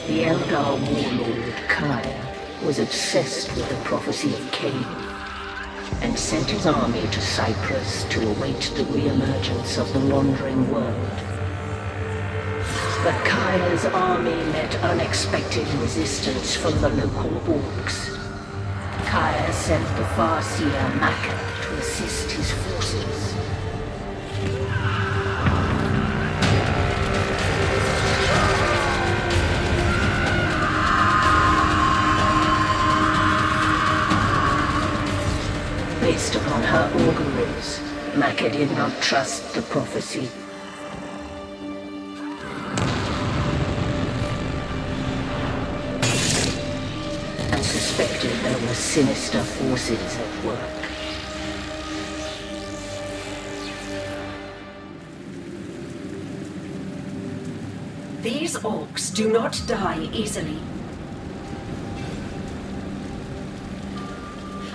The Eldar warlord, Kaya, was obsessed with the prophecy of Khaine, and sent his army to Cyprus to await the re-emergence of the wandering world. But Kaya's army met unexpected resistance from the local Orks. Kaya sent the Farseer Maka to assist his forces. Based upon her auguries, Maka did not trust the prophecy. And suspected there were sinister forces at work. These Orks do not die easily.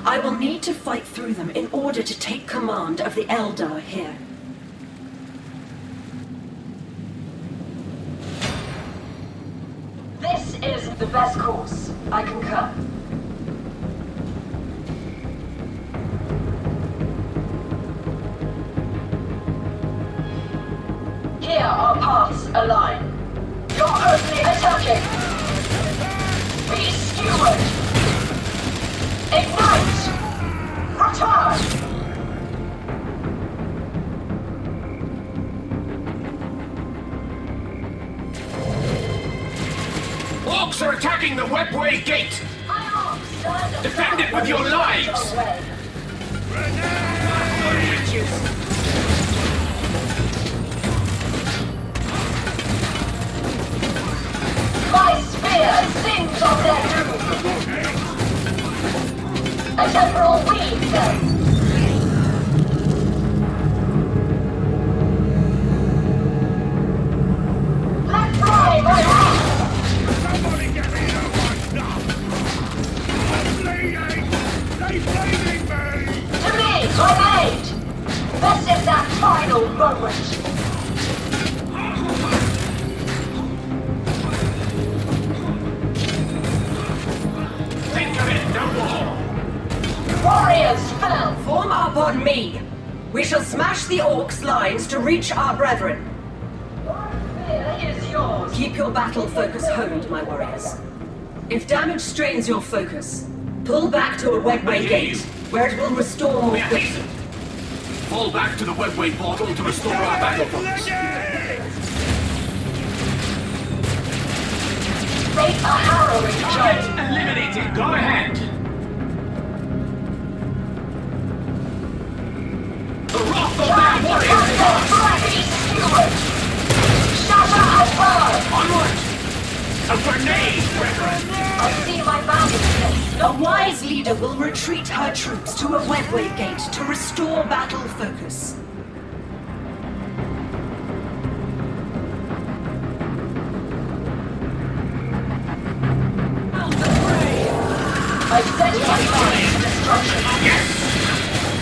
I will need to fight through them in order to take command of the Eldar here. This is the best course. I concur. Here our paths align. You're only attacking. Be steward. Ignite! Return! Orks are attacking the webway gate! Defend it with your lives! My spear sings of their doom! A temporal weave, then! Let fly, my wrath! Somebody get me in my stuff! I'm bleeding! They're bleeding me! To me, my aid! This is that final moment! Think of it, no more! Warriors fell! Form up on me! We shall smash the Orks' lines to reach our brethren. Spear is yours! Keep your battle focus honed, my warriors. If damage strains your focus, pull back to a webway gate, where it will restore more We quickly. hasten! Fall back to the webway portal to restore our battle focus. Make a harrowing journey! Get eliminated! Go ahead! The wrath of Time their to warriors is cut ours! their bloody steward! Shatter and burn! Onward! A grenade, brethren! I see my boundary place. A wise leader will retreat her troops to a webway gate to restore battle focus. I set my mind to destruction. Yes!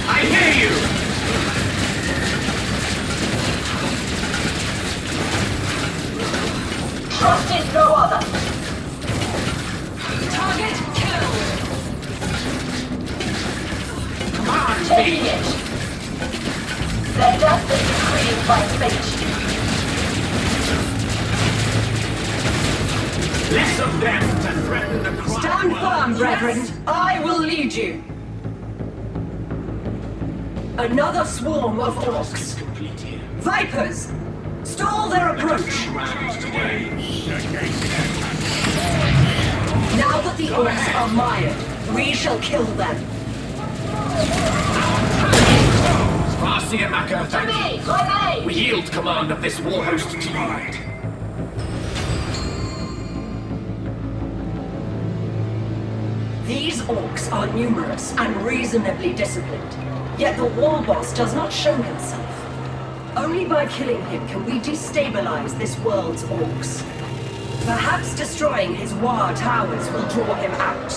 I hear you! Trust in no other. Target killed! Command Taking me! it. Their death is decreed by fate. Less of them to threaten the quiet Stand world. firm, brethren. I will lead you. Another swarm of Orks. Complete here. Vipers! Stall their approach! Rounds today. Now that the Orks are mired, we shall kill them. Farseer Maka, To thank you. me, my aid! We yield command of this war host to you. These Orks are numerous and reasonably disciplined, yet the war boss does not show himself. Only by killing him can we destabilize this world's Orks. Perhaps destroying his War towers will draw him out.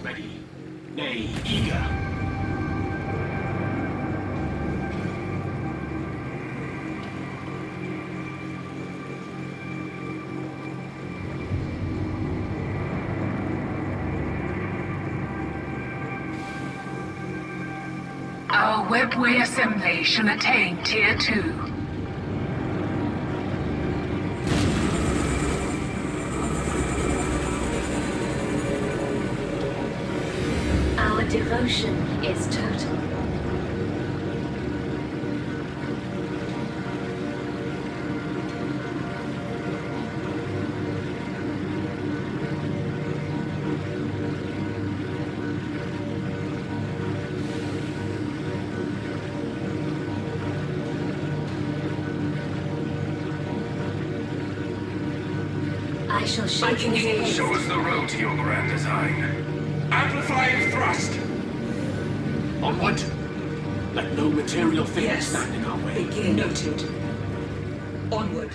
Ready, nay, eager. Our webway assembly shall attain Tier 2. Our devotion is total. I shall show I can hear you. Show us the road to your grand design. Amplifying thrust! Onward! Let no material thing Yes. stand in our way. Begin. Noted. Onward.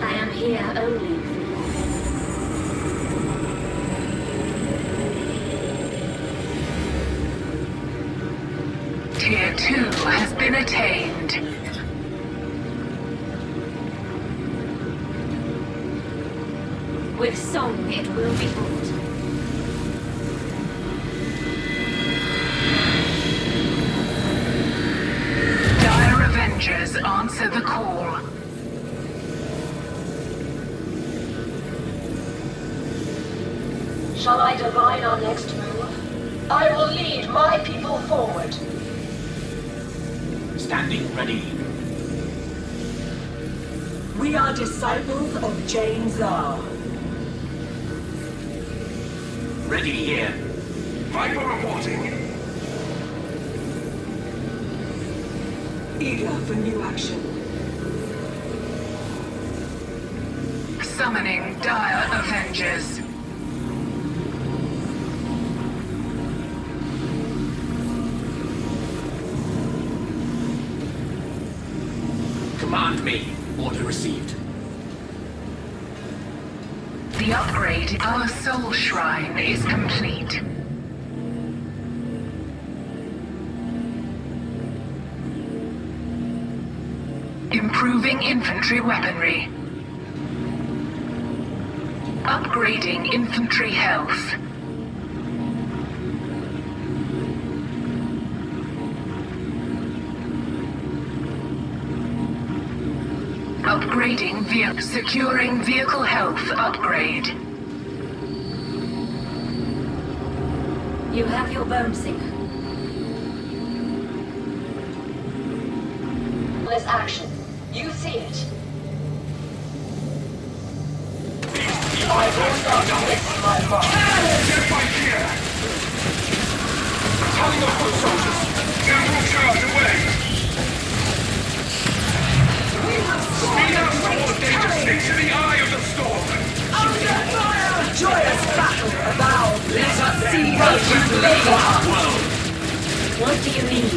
I am here only for you. Tier 2 has been attained. With song it will be brought. Dire Avengers answer the call. Shall I divine our next move? I will lead my people forward. Standing ready. We are disciples of Jane Zar. Ready here. Viper reporting. Eager for new action. Summoning Dire Avengers. Command me. Order received. The upgrade in our soul shrine is complete. Improving infantry weaponry. Upgrading infantry health. Upgrading vehicle. Securing vehicle health upgrade. You have your bone singer. This action. You see it. I will not miss my mark. Get back here! Telling off those soldiers! General charge away! Speed up towards danger! Stick to the eye of the storm! Under fire! Joyous battle avowed. Let us see how you labor. What do you need?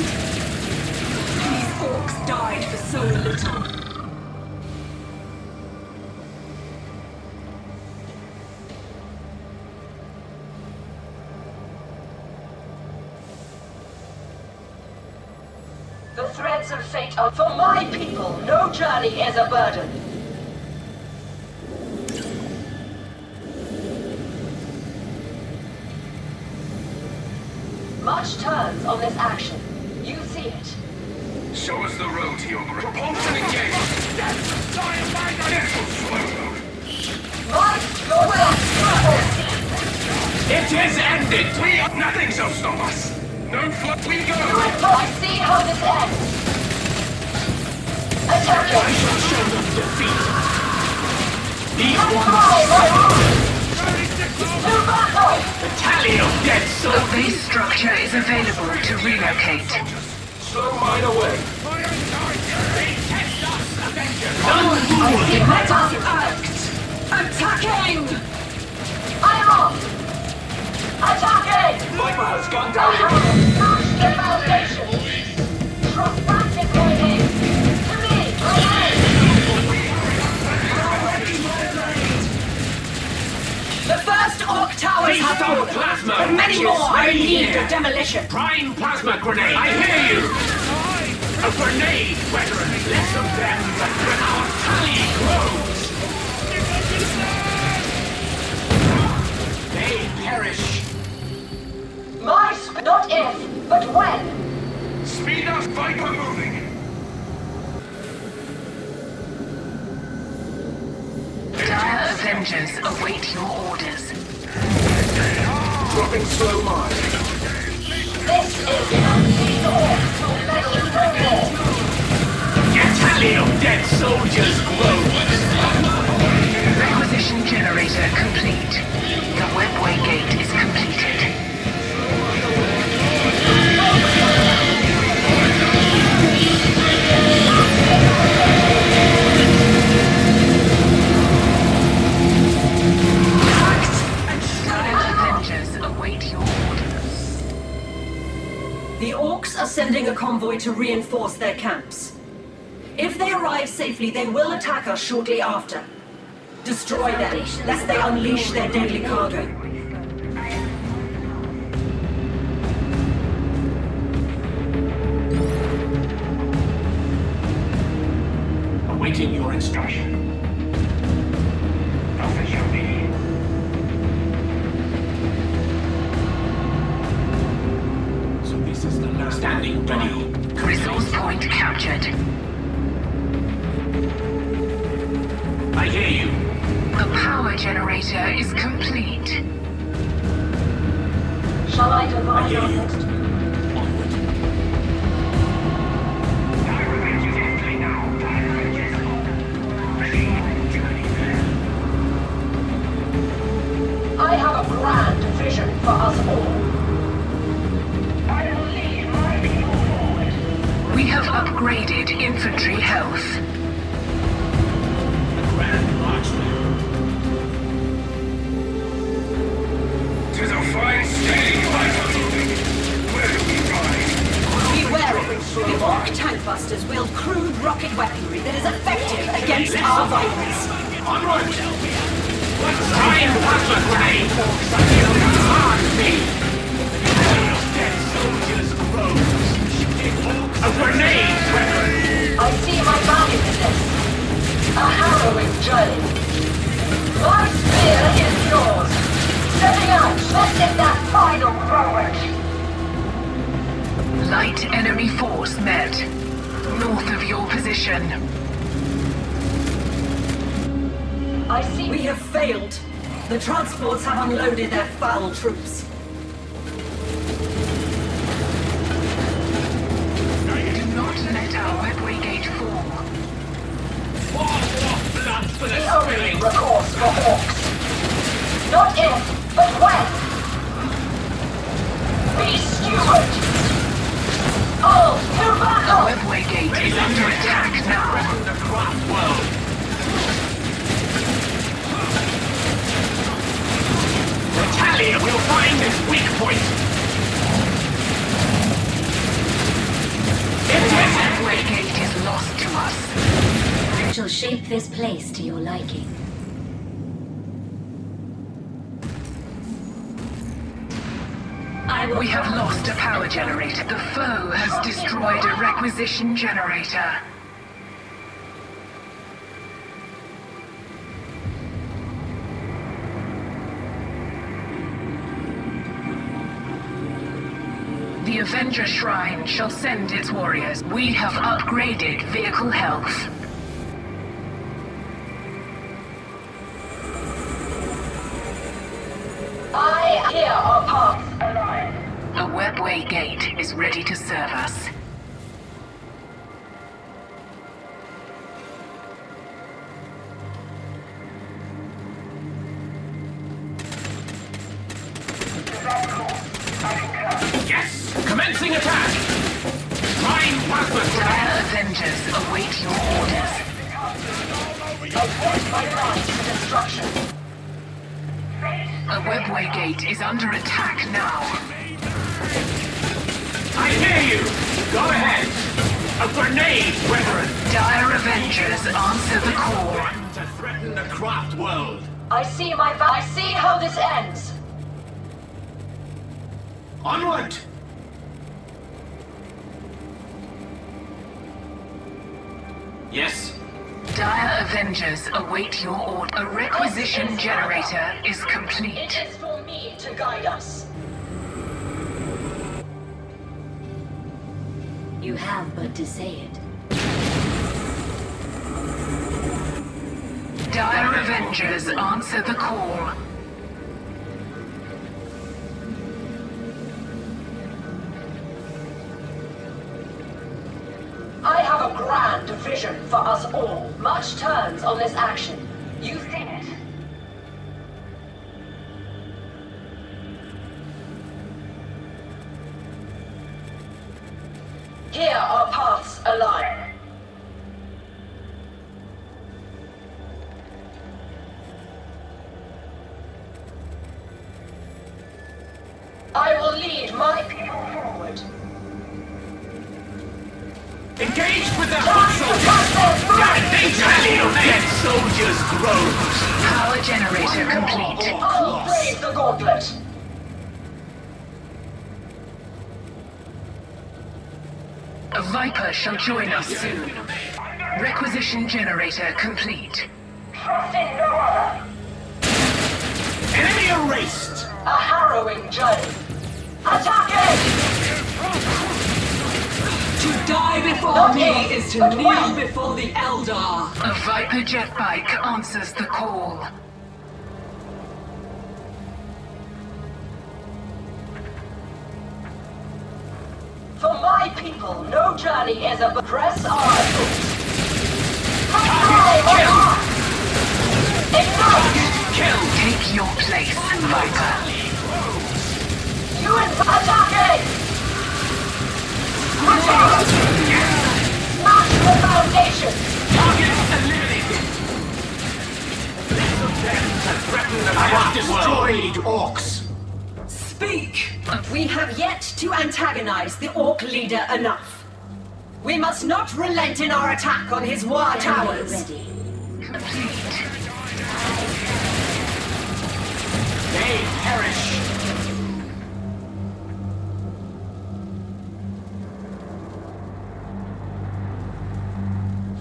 These orcs died for so little. The threads of fate are for my people. No journey is a burden. Much turns on this action. You see it. Show us the road to your grand... Propulsion engaged! This will slow them! My It is ended! Nothing shall stop us! No flood, we go! I see how this ends. Attack I it! shall show them defeat. These Fly, my ones arms! To battle! the tally of dead A souls. base structure is available to relocate. Slow mine away. Let us act! Attacking! I'm off! Attacking! Viper has gone I down. have smashed the foundation! Trust practice my name! To me, my name! The first Orc Tower Orks have Waste of fallen, plasma! but many Which more is are in way need here. of demolition. Prime plasma grenade! I hear you! A grenade, veteran! Less of them, but our tally grows! They perish! Not if, but when. Speed up, Viper moving! Dire Avengers await your orders. Dropping slow march. This is these Orks will meddle no more. Your tally of dead soldiers grows! Requisition generator complete. The webway gate is completed. Avengers await your orders. The Orks are sending a convoy to reinforce their camps. If they arrive safely, they will attack us shortly after. Destroy them, lest they unleash their deadly cargo. Awaiting your instruction. Officially. So this is the last standing ready. Resource point captured. I hear you. The power generator is complete. Shall I divide our you. next move? Onward. Dire Avengers entering now. Dire Avengers. I have a grand vision for us all. I will lead my people forward. We have upgraded infantry health. The Grand Marchman. To the fine steady Viper moving. Where do we ride? Be wary. The Ork tank busters wield crude rocket weaponry that is effective against our Vipers. Onward! Prime plasma grenade! Hard me! The tally of dead soldiers grows! A grenade, veteran! I see my value in this. A harrowing journey. My spear is yours. Setting out, let's get that final forward. Light enemy force met. North of your position. I see. We have failed. The transports have unloaded their foul troops. Do not let our webway gate fall. Blood for the The only spilling! recourse for Orks. Not if, but when. Be steward. All to Our battle. webway gate is under attack now. The craft world! The tally will find its weak point! Our webway gate is lost to us. I shall shape this place to your liking. We have lost a power generator. The foe has destroyed a requisition generator. The Avenger Shrine shall send its warriors. We have upgraded vehicle health. I hear our paths align. The webway gate is ready to serve us. Yes! Commencing attack! Prime plasma grenade! Dire Avengers await your orders. Avoid my line to destruction. The webway gate is under attack now. I hear you! Go ahead! A grenade, veteran! Dire Avengers answer the call. To threaten the craft world! I see how this ends. Onward! Yes? Dire Avengers await your order. A requisition generator is complete. It is for me to guide us. You have but to say it. Dire Avengers answer the call. I have a grand vision for us all. Much turns on this action. You've seen it. Here our paths align. I will lead my people forward. Engage with the foot soldiers! Dead soldiers grows! Power generator complete. I'll brave the gauntlet. A Viper shall join us soon. Requisition generator complete. Trust in no other. Enemy erased! A harrowing journey. Attacking! To die before me is to kneel before the Eldar. A Viper jet bike answers the call. For my people, no journey is a press our efforts. Ignite! Kill. Take your place, Viper. You attacking! Smash the foundation! Target eliminated! Less of them to threaten the destroyed Orks! Speak! We have yet to antagonize the Orc leader enough. We must not relent in our attack on his war towers. Ready. They perish!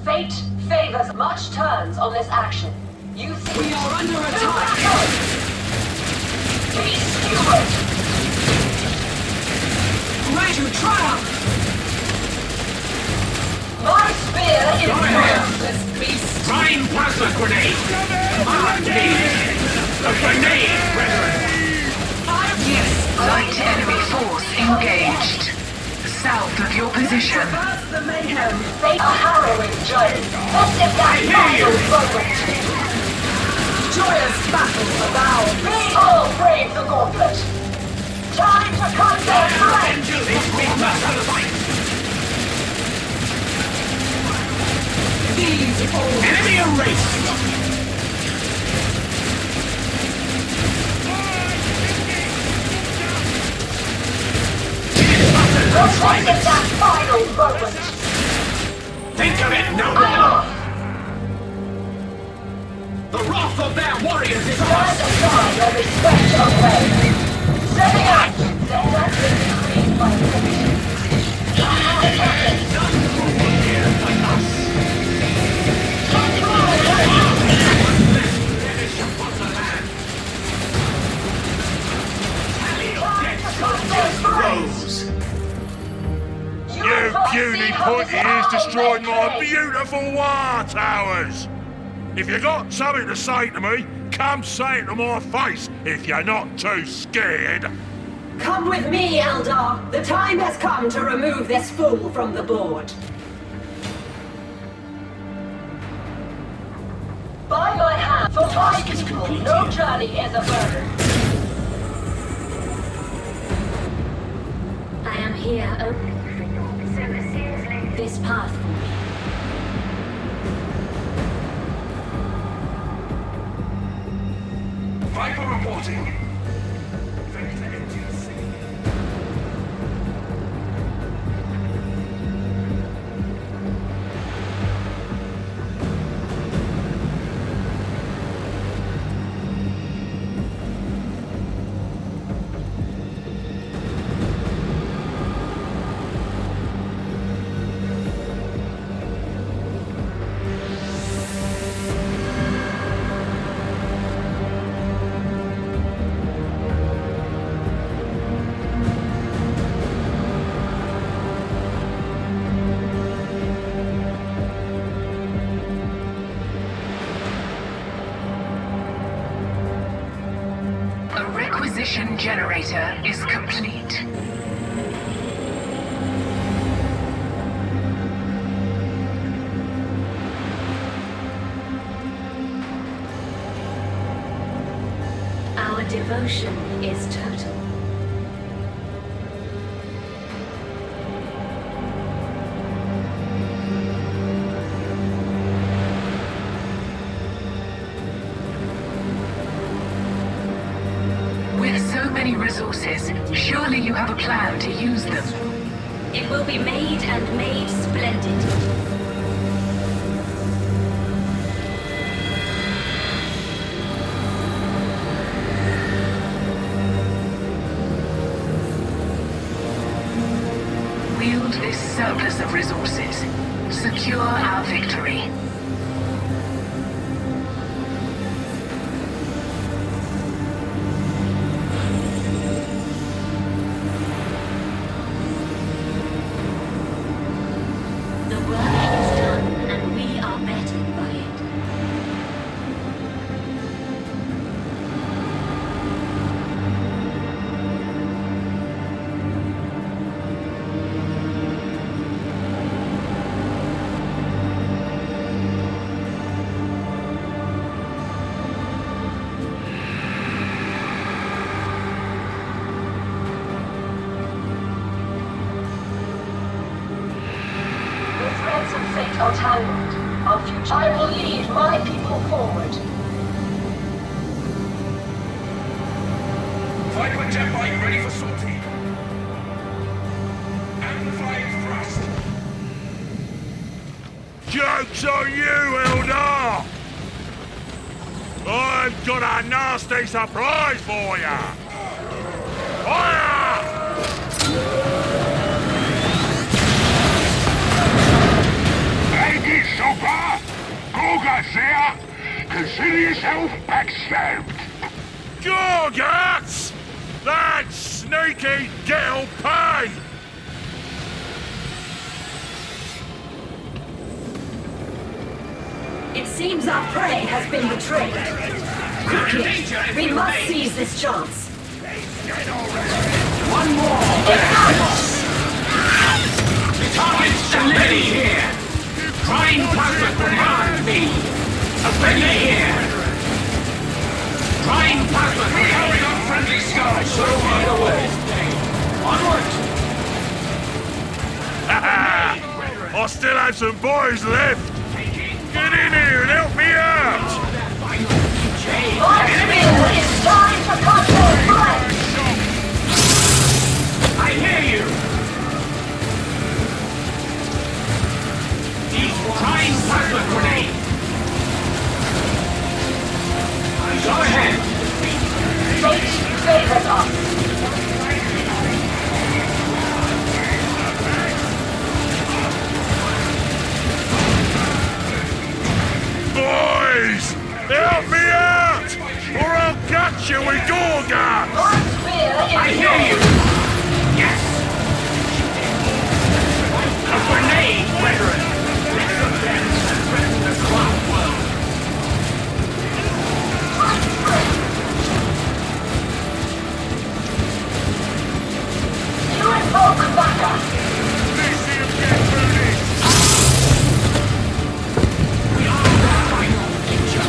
Fate favors much turns on this action. You think We are under attack. Be steward! Way to triumph! My spear is yours! This beast! Prime plasma grenade! Mark me! A grenade, brethren! Yes! Light enemy force engaged. South of your position. Traverse the mayhem! Fate a harrowing journey. Let's get that final moment. Joyous battle abound! We all brave the gauntlet. Time to contest strength! These old Enemy erased! Let's get that final moment. Think of it no more! The wrath of their warriors is on Stand us! aside and respect away. Setting out! Let that be decreed by fate. Rose! You puny pointy ears destroyed my beautiful war towers! If you got something to say to me, come say it to my face if you're not too scared. Come with me, Eldar! The time has come to remove this fool from the board. By my hand, for my people, no journey is a burden. I am here open. This path for me. Viper reporting. transition generator is complete. Our devotion is total. With so many resources, surely you have a plan to use them. It will be made and made splendid. Wield this surplus of resources. Secure our victory. The work is done, and we are bettered by it. The threads of fate are tangled. Our future. I will lead my people forward. Fighter jet bike ready for sortie. And flying thrust. Joke's on you, Eldar! I've got a nasty surprise for you! Fire! Thank you, Super! Gorgas there! Consider yourself backstabbed! Gorgats! That sneaky girl pay! It seems our prey has been betrayed. Quickly, we must seize this chance. One more! Target's already here! Prime plasma grenade me! A grenade here! Prime plasma grenade! Carrying on friendly skies! So right away! Onward! I still have some boys left! Get in here and help me out! My spear is time to cut your flesh! I hear you! Prime plasma grenade! Go ahead! Fate favors us! Boys! Help me out! Or I'll gut you with Gorgats! My spear is I hear you! Yes! A grenade, brethren! Let them then threaten the cloud world! You invoke backup! Let's see him get through this! We are the final future!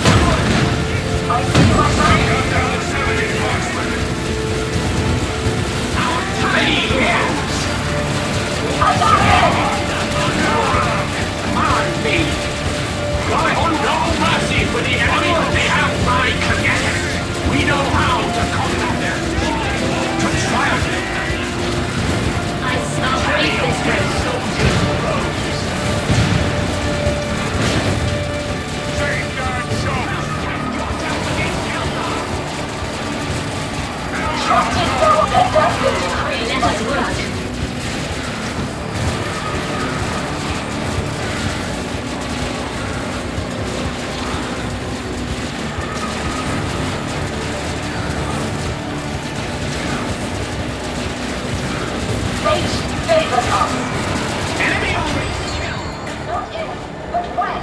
I see my man! Come down the 70 marksman! Our tiny hands! I got him! Command me! Fly on no mercy for the enemy, but they have my command! We know how to combat them! To triumph! I'll break this road. Take that shot! Trust in no Eldar will decree Let us work. Fate favors us! Enemy over! Not if, but when.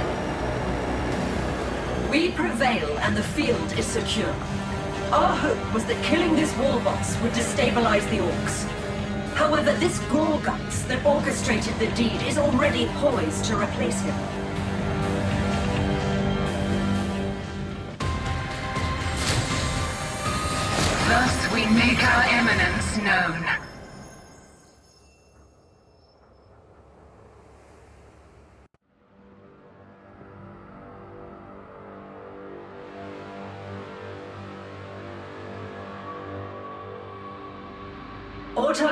We prevail and the field is secure. Our hope was that killing this war boss would destabilize the Orks. However, this Gorguts that orchestrated the deed is already poised to replace him. Thus we make our eminence known.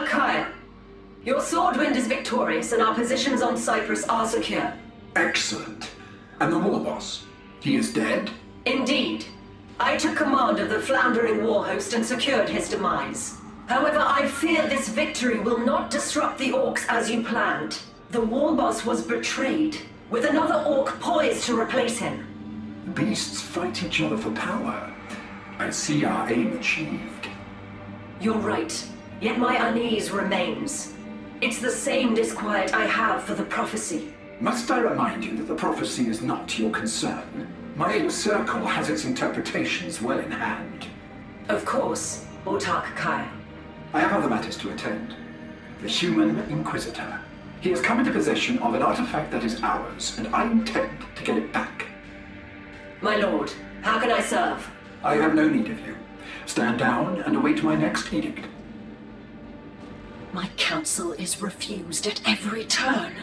Khaine, your Swordwind is victorious and our positions on Cyprus are secure. Excellent. And the war boss? He is dead? Indeed. I took command of the floundering war host and secured his demise. However, I fear this victory will not disrupt the Orks as you planned. The war boss was betrayed, with another Ork poised to replace him. Beasts fight each other for power. I see our aim achieved. You're right. Yet my unease remains. It's the same disquiet I have for the prophecy. Must I remind you that the prophecy is not your concern? My inner circle has its interpretations well in hand. Of course, Khaine. I have other matters to attend. The human Inquisitor. He has come into possession of an artifact that is ours, and I intend to get it back. My lord, how can I serve? I have no need of you. Stand down and await my next edict. My counsel is refused at every turn.